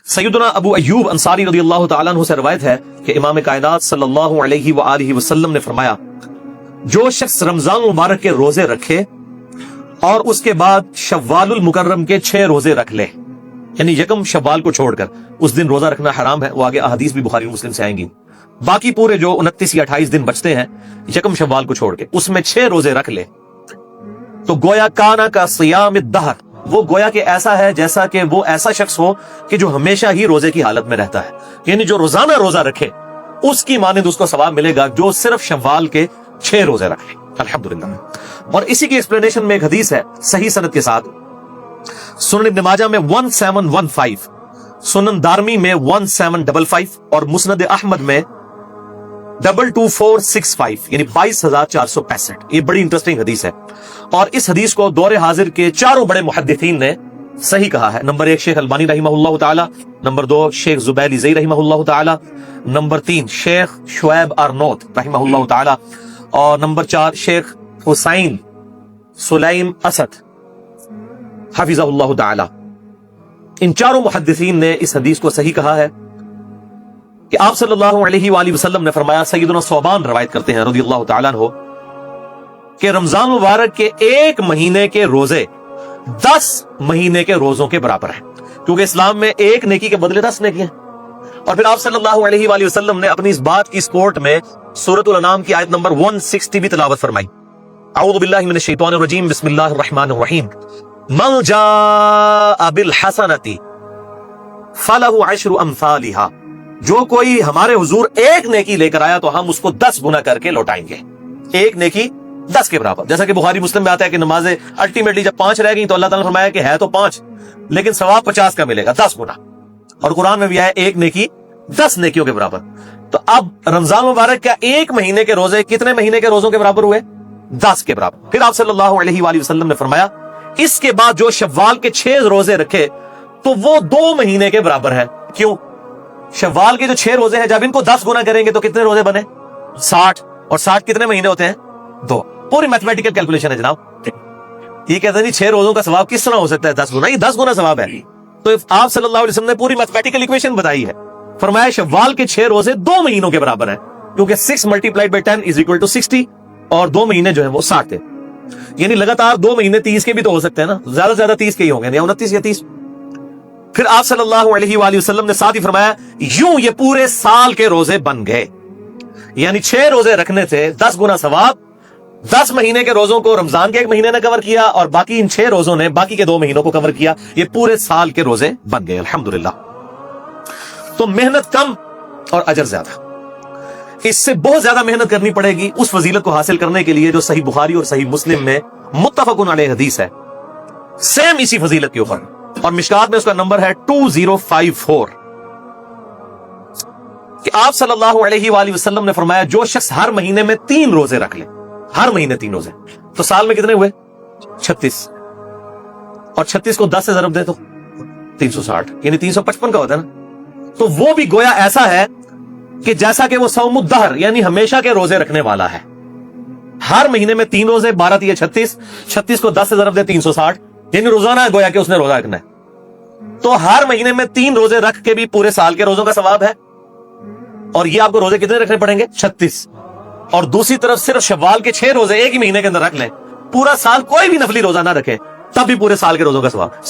सैयदना अबू अय्यूब अंसारी रज़ियल्लाहु ताला अन्हु से रवायत है कि इमाम कायनात सल्लल्लाहु अलैहि व आलिहि वसल्लम ने फरमाया, जो शख्स रमजान मुबारक के रोजे रखे और उसके बाद शव्वालुल मुकर्रम के 6 रोजे रख ले, यानी यकम शव्वाल को छोड़कर, उस दिन रोजा रखना हराम है, वो आगे अहदीस भी बुखारी मुस्लिम से आएंगी। बाकी पूरे जो 29 या 28 दिन बचते हैं यकम शव्वाल को छोड़ के, उसमें 6 रोजे रख ले, तो गोया काना का सियाम दहर, वो गोया कि ऐसा है जैसा कि वो ऐसा शख्स हो कि जो हमेशा ही रोजे की हालत में रहता है। यानी जो रोजाना रोजा रखे उसकी मानिंद उसको सवाब मिलेगा जो सिर्फ शव्वाल के 6 रोजे रखे। अल्हम्दुलिल्लाह। और इसी की एक्सप्लेनेशन में एक हदीस है सही सनद के साथ, सुनन इब्न माजा में 1715, सुनन दारमी में 1755 और मुस्नद अहमद में 22465, यानी 22,465। ये बड़ी इंटरेस्टिंग हदीस है और इस हदीस को दौरे हाजिर के चारों बड़े मुहद्दिसीन ने सही कहा है। नंबर 1 शेख अलबानी रहमहुल्लाह ताला, नंबर 2 शेख जुबैल ज़ई रहमहुल्लाह ताला, नंबर 3 शेख शुएब आरनौत रहमहुल्लाह ताला और नंबर 4 शेख हुसैन सुलैम असद हफिज़हुल्लाह ताला। इन चारों मुहद्दिसीन ने इस हदीस को सही कहा है कि आप सल्लल्लाहु अलैहि वसल्लम ने फरमाया, सैयदना सौबान रवायत करते हैं रज़ियल्लाहु ताला अन्हु कि रमजान मुबारक के 1 महीने के रोजे 10 महीने के रोजों के बराबर है, क्योंकि इस्लाम में 1 नेकी के बदले 10 नेकी हैं। और फिर आप सल्लल्लाहु अलैहि वसल्लम ने अपनी इस बात की सपोर्ट में सूरतुल अनाम की आयत नंबर 160 भी तिलावत फरमाई। अऊज़ु बिल्लाहि मिनश शैतानिर रजीम, बिस्मिल्लाहिर रहमानिर रहीम, मन जाअ बिल हसनति फलहु अशरु अम्सालिहा, जो कोई हमारे हुजूर 1 नेकी लेकर आया तो हम उसको 10 गुना करके लौटाएंगे। 1 नेकी 10 के बराबर। जैसा कि बुखारी मुस्लिम में आता है कि नमाजें अल्टीमेटली जब 5 रह गई तो अल्लाह ताला ने फरमाया कि है तो 5, लेकिन सवाब 50 का मिलेगा, 10 गुना। और कुरान में भी आया 1 नेकी 10 नेकियों के बराबर। तो अब रमजान मुबारक का 1 महीने के रोजे कितने महीने के रोजों के बराबर हुए? 10 के बराबर। फिर आप सल्लल्लाहु अलैहि वसल्लम ने फरमाया, इसके बाद जो शव्वाल के 6 रोजे रखे तो वो 2 महीने के बराबर है। क्यों? शव्वाल के जो 6 रोजे हैं, जब इनको 10 गुना करेंगे तो कितने रोजे बने? 60। और 60 कितने महीने होते हैं? 2। पूरी मैथमेटिकल कैलकुलेशन है जनाब। ये कहते हैं जी 6 रोजों का सवाब किस तरह हो सकता है 10 गुना? ये 10 गुना सवाब है। तो आप सल्लल्लाहु अलैहि वसल्लम ने पूरी मैथमेटिकल इक्वेशन बताई है। फरमाया शव्वाल के 6 रोजे 2 महीनों के बराबर है, क्योंकि 6 multiplied by 10 is equal to 60 और 2 महीने जो है वो 60 थे। यानी लगातार 2 महीने 30 के भी तो हो सकते हैं ना, ज्यादा से ज्यादा 30 के ही होंगे, या 29 या 30। फिर आप सल्लल्लाहु अलैहि वसल्लम ने साथ ही फरमाया, यूं ये पूरे साल के रोजे बन गए। यानी 6 रोजे रखने से 10 गुना सवाब। 10 महीने के रोजों को रमजान के 1 महीने ने कवर किया और बाकी इन 6 रोजों ने बाकी के 2 महीनों को कवर किया। ये पूरे साल के रोजे बन गए अल्हम्दुलिल्लाह। तो मेहनत कम और अजर ज्यादा। इससे बहुत ज्यादा मेहनत करनी पड़ेगी उस फजीलत को हासिल करने के लिए जो सही बुखारी और सही मुस्लिम में मुत्तफकुन अलैह हदीस है, सेम इसी फजीलत के ऊपर। और मिशकात में उसका नंबर है 2054 कि आप सल्लल्लाहु अलैहि वसल्लम ने फरमाया, जो शख्स हर महीने में 3 रोजे रख ले, हर महीने 3 रोजे, तो साल में कितने हुए? 36। और 36 को 10 से ज़रब दे तो 360, यानी 355 का होता है ना। तो वो भी गोया ऐसा है कि जैसा कि वो सौमुद्दहर यानी हमेशा के रोजे रखने वाला है। हर महीने में 3 रोजे, 12 या 36, 36 को 10 से ज़रब दे 360, यानी रोजाना गोया कि उसने रोजा रखना है। तो हर महीने में 3 रोजे रख के भी पूरे साल के रोजों का सवाब है। और ये आपको रोजे कितने रखने पड़ेंगे? 36। और दूसरी तरफ सिर्फ शव्वाल के 6 रोजे 1 ही महीने के अंदर रख लें, पूरा साल कोई भी नफली रोजा ना रखें, तब भी पूरे साल के रोजों का सवाब।